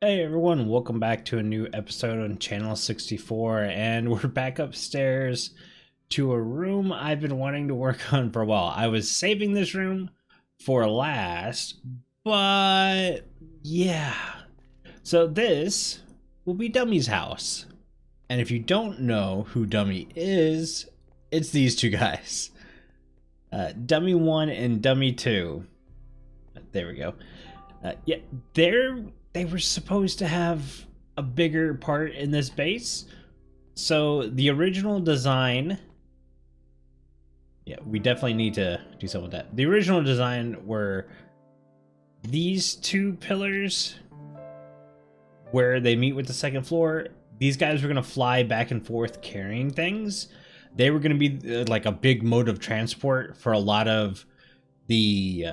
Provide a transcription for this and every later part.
Hey everyone, welcome back to a new episode on Channel 64, and we're back upstairs to a room I've been wanting to work on for a while. I was saving this room for last, but yeah. So this will be Dummy's house. And if you don't know who Dummy is, it's these two guys. Dummy 1 and Dummy 2. There we go. Yeah, they were supposed to have a bigger part in this base. So the original design, yeah, we definitely need to do something with that. The original design were these two pillars where they meet with the second floor. These guys were going to fly back and forth carrying things. They were going to be like a big mode of transport for a lot of the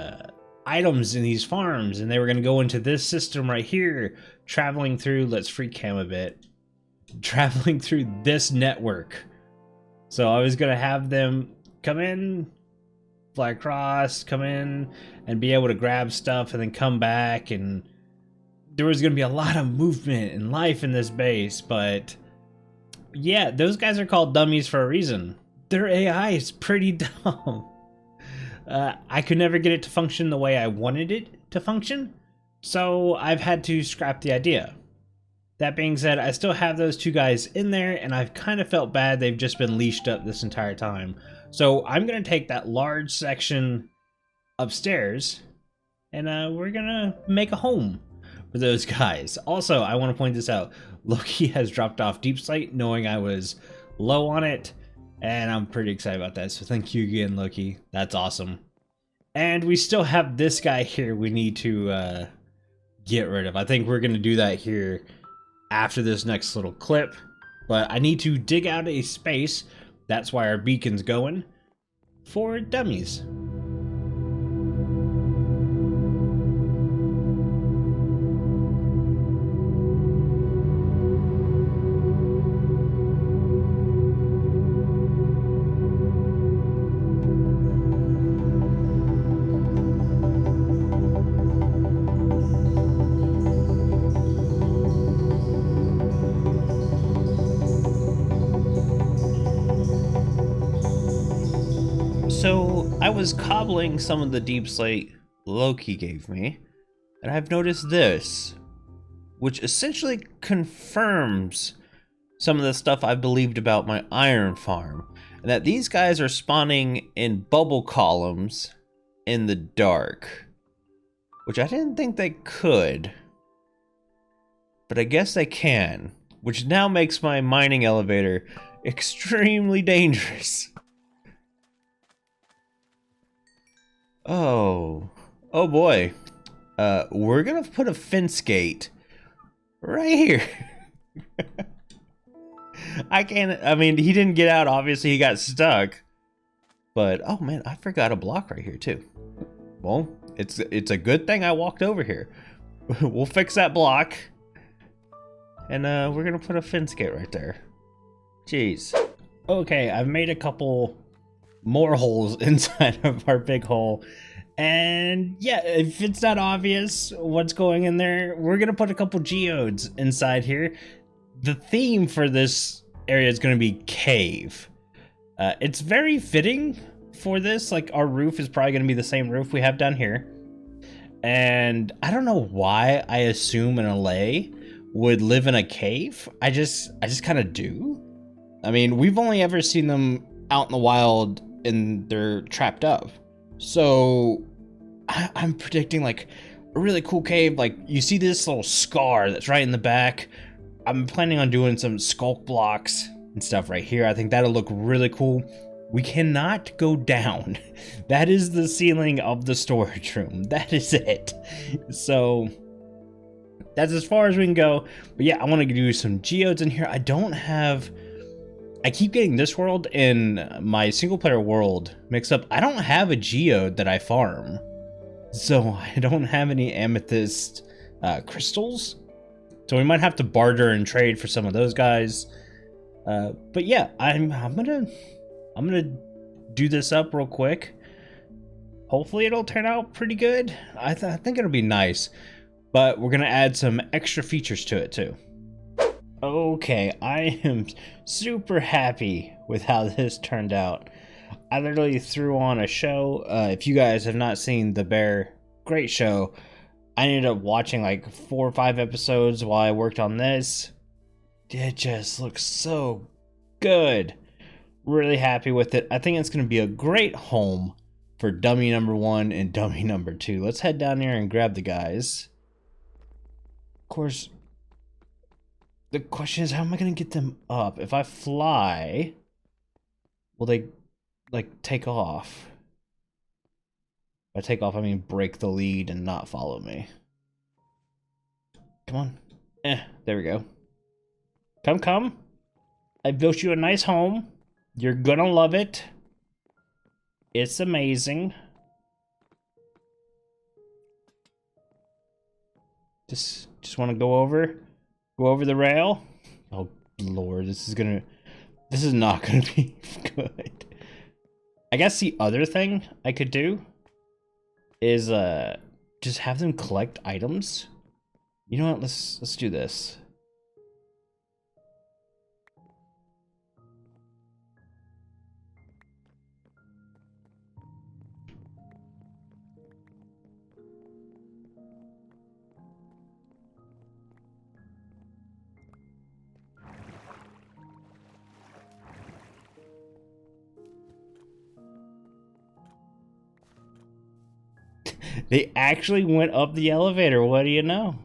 items in these farms, and they were going to go into this system right here, traveling through, let's free cam a bit, traveling through this network. So I was going to have them come in, fly across, come in, and be able to grab stuff and then come back, and there was going to be a lot of movement and life in this base. But yeah, those guys are called dummies for a reason. Their AI is pretty dumb. I could never get it to function the way I wanted it to function, so I've had to scrap the idea. That being said, I still have those two guys in there, and I've kind of felt bad they've just been leashed up this entire time. So I'm going to take that large section upstairs, and we're going to make a home for those guys. Also, I want to point this out. Loki has dropped off Deep Slate, knowing I was low on it. And I'm pretty excited about that, so thank you again, Loki. That's awesome. And we still have this guy here we need to get rid of. I think we're going to do that here after this next little clip. But I need to dig out a space, that's why our beacon's going, for dummies. So I was cobbling some of the deep slate Loki gave me, and I've noticed this, which essentially confirms some of the stuff I believed about my iron farm, and that these guys are spawning in bubble columns in the dark, which I didn't think they could, but I guess they can, which now makes my mining elevator extremely dangerous. Oh boy. We're gonna put a fence gate right here. I mean, he didn't get out, obviously he got stuck. But, oh man, I forgot a block right here too. Well, it's a good thing I walked over here. We'll fix that block. And we're gonna put a fence gate right there. Jeez. Okay, I've made a couple more holes inside of our big hole, and yeah, if it's not obvious what's going in there, we're gonna put a couple geodes inside here. The theme for this area is going to be cave. It's very fitting for this. Like, our roof is probably going to be the same roof we have down here, and I don't know why I assume an Allay would live in a cave. I just kind of do. I mean, we've only ever seen them out in the wild and they're trapped up. So I'm predicting like a really cool cave. Like, you see this little scar that's right in the back. I'm planning on doing some sculk blocks and stuff right here. I think that'll look really cool. We cannot go down. That is the ceiling of the storage room. That is it. So that's as far as we can go. But yeah, I want to do some geodes in here. I keep getting this world and my single player world mixed up. I don't have a geode that I farm, so I don't have any amethyst crystals. So we might have to barter and trade for some of those guys. But yeah, I'm gonna do this up real quick. Hopefully it'll turn out pretty good. I think it'll be nice. but we're gonna add some extra features to it too. Okay, I am super happy with how this turned out. I literally threw on a show. If you guys have not seen The Bear, great show. I ended up watching like 4 or 5 episodes while I worked on this. It just looks so good. Really happy with it. I think it's going to be a great home for dummy number 1 and dummy number 2. Let's head down there and grab the guys. Of course, the question is, how am I going to get them up? If I fly, will they like take off? By take off, I mean break the lead and not follow me. Come on. There we go. Come. I built you a nice home. You're gonna love it. It's amazing. Just want to go over the rail. Oh Lord, this is not gonna be good. I guess the other thing I could do is just have them collect items. You know what? Let's do this. They actually went up the elevator. What do you know?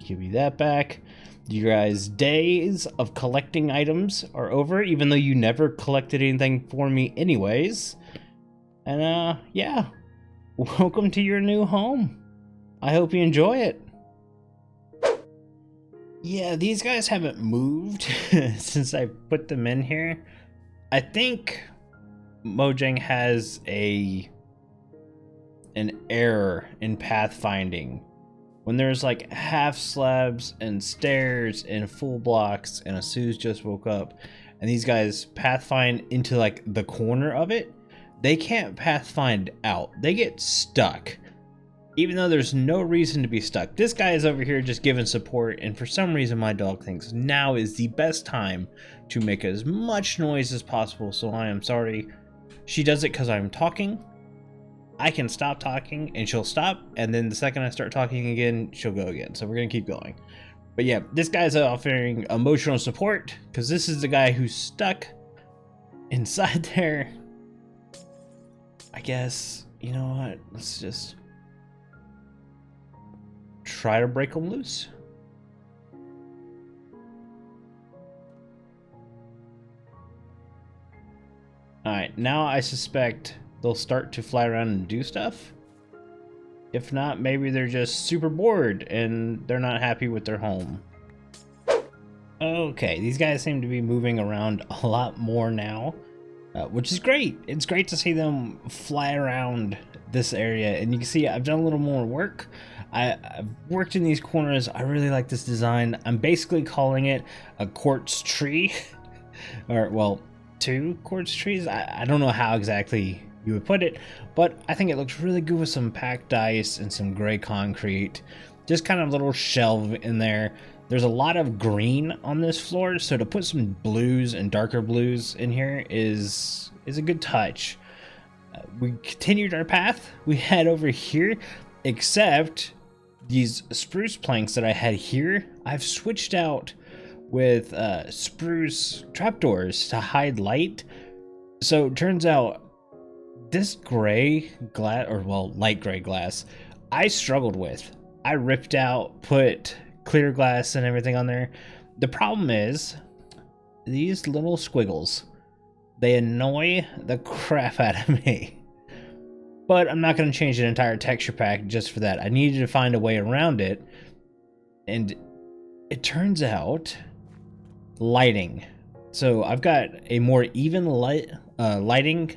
Give me that back. You guys' days of collecting items are over, even though you never collected anything for me anyways. And yeah. Welcome to your new home. I hope you enjoy it. Yeah, these guys haven't moved since I put them in here. I think Mojang has an error in pathfinding. When there's like half slabs and stairs and full blocks and Asu's just woke up and these guys pathfind into like the corner of it, they can't pathfind out. They get stuck. Even though there's no reason to be stuck. This guy is over here just giving support, and for some reason my dog thinks now is the best time to make as much noise as possible, so I am sorry. She does it because I'm talking. I can stop talking and she'll stop, and then the second I start talking again, she'll go again. So we're gonna keep going. But yeah, this guy's offering emotional support because this is the guy who's stuck inside there. I guess, you know what, let's just try to break them loose. Alright, now I suspect they'll start to fly around and do stuff. If not, maybe they're just super bored and they're not happy with their home. Okay, these guys seem to be moving around a lot more now. Which is great. It's great to see them fly around this area, and you can see I've done a little more work. I've worked in these corners. I really like this design. I'm basically calling it a quartz tree, or well, 2 quartz trees. I don't know how exactly you would put it, but I think it looks really good with some packed ice and some gray concrete. Just kind of a little shelf in there. There's a lot of green on this floor, so to put some blues and darker blues in here is a good touch. We continued our path. We head over here, except these spruce planks that I had here, I've switched out with spruce trapdoors to hide light. So it turns out this gray glass, or well, light gray glass, I struggled with. I ripped out, put clear glass and everything on there. The problem is these little squiggles, they annoy the crap out of me. But I'm not going to change an entire texture pack just for that. I needed to find a way around it, and it turns out lighting. So I've got a more even lighting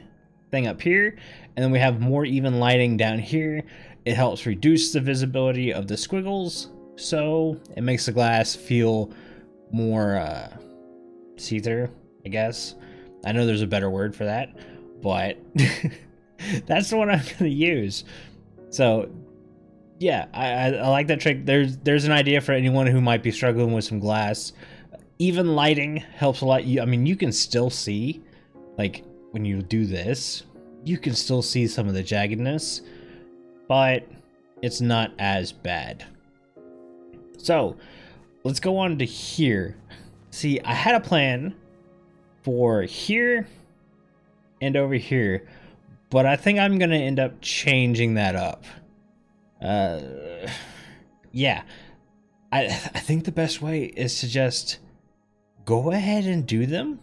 thing up here, and then we have more even lighting down here. It helps reduce the visibility of the squiggles, so it makes the glass feel more see-through, I guess. I know there's a better word for that, but that's the one I'm gonna use. So yeah, I like that trick. There's an idea for anyone who might be struggling with some glass. Even lighting helps a lot. I mean, you can still see, like when you do this, you can still see some of the jaggedness, but it's not as bad. So let's go on to here. See, I had a plan for here and over here, but I think I'm gonna end up changing that up. Yeah, I think the best way is to just go ahead and do them,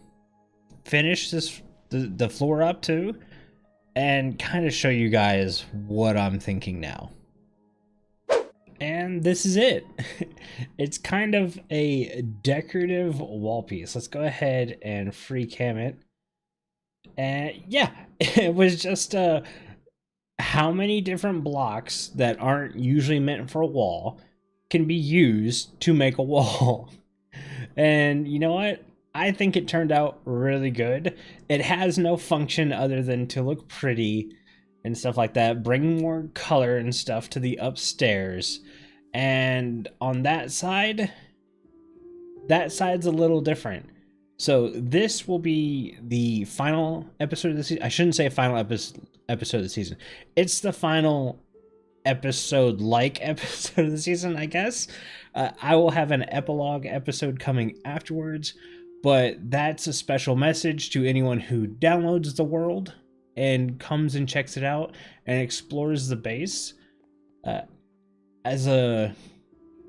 finish the floor up too, and kind of show you guys what I'm thinking now. And this is it. It's kind of a decorative wall piece. Let's go ahead and free cam it. And yeah, it was just how many different blocks that aren't usually meant for a wall can be used to make a wall. And you know what? I think it turned out really good. It has no function other than to look pretty and stuff like that, bring more color and stuff to the upstairs. And on that side's a little different. So this will be the final episode of the season. I shouldn't say final episode of the season. It's the final episode of the season, I guess. I will have an epilogue episode coming afterwards, but that's a special message to anyone who downloads the world and comes and checks it out and explores the base. As a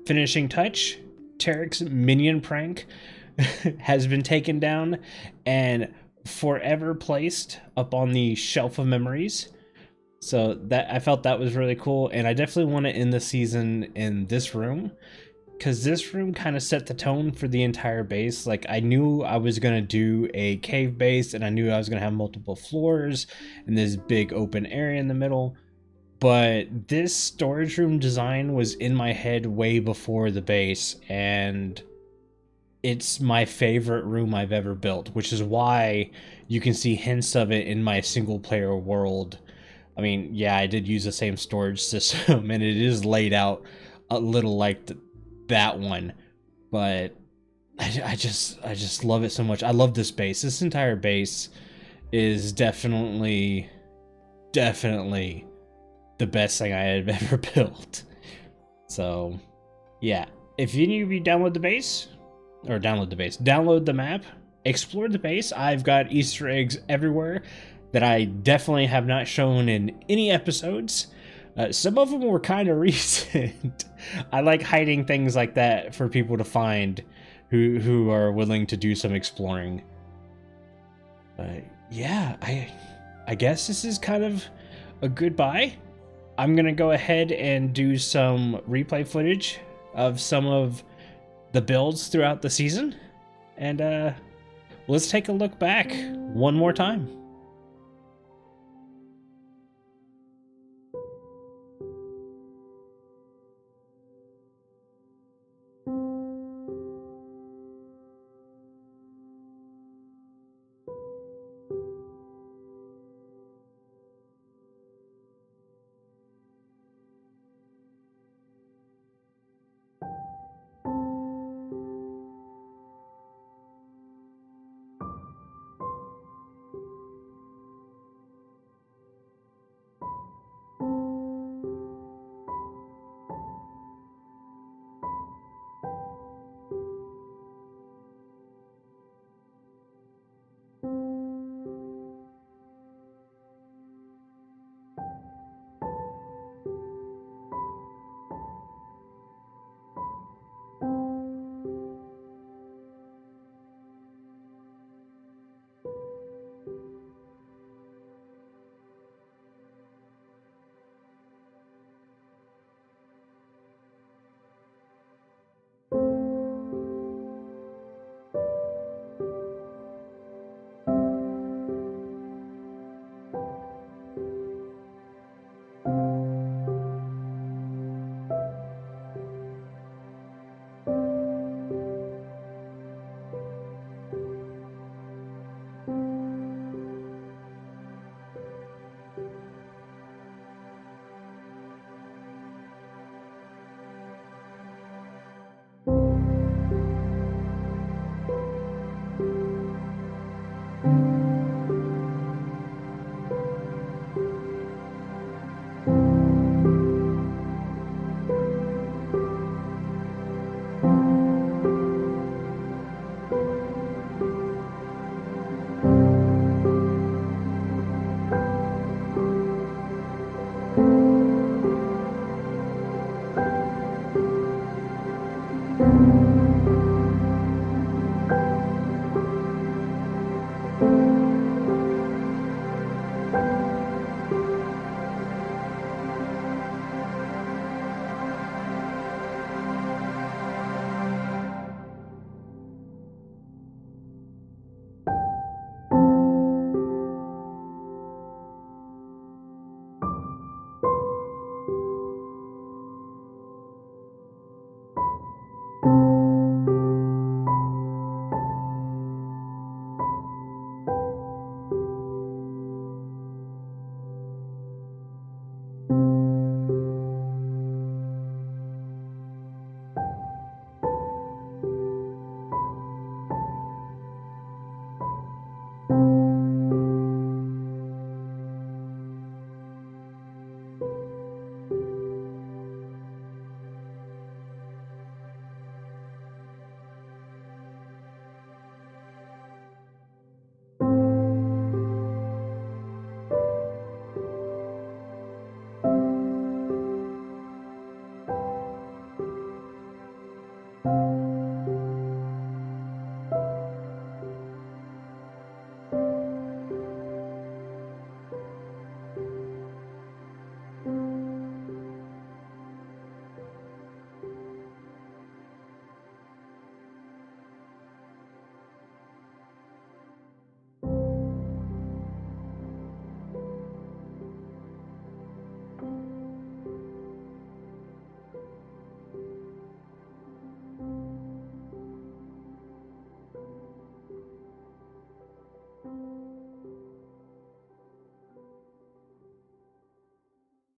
finishing touch, Tarek's minion prank has been taken down and forever placed up on the shelf of memories. So that I felt that was really cool, and I definitely want to end the season in this room, because this room kind of set the tone for the entire base. Like, I knew I was going to do a cave base, and I knew I was going to have multiple floors and this big open area in the middle, but this storage room design was in my head way before the base, and it's my favorite room I've ever built, which is why you can see hints of it in my single player world. I mean, yeah, I did use the same storage system, and it is laid out a little like that one, but I just love it so much. I love this base. This entire base is definitely the best thing I have ever built. So yeah, if any of you download the map, explore the base. I've got Easter eggs everywhere that I definitely have not shown in any episodes. Some of them were kind of recent. I like hiding things like that for people to find who are willing to do some exploring. But yeah, I guess this is kind of a goodbye. I'm gonna go ahead and do some replay footage of some of the builds throughout the season, and let's take a look back one more time.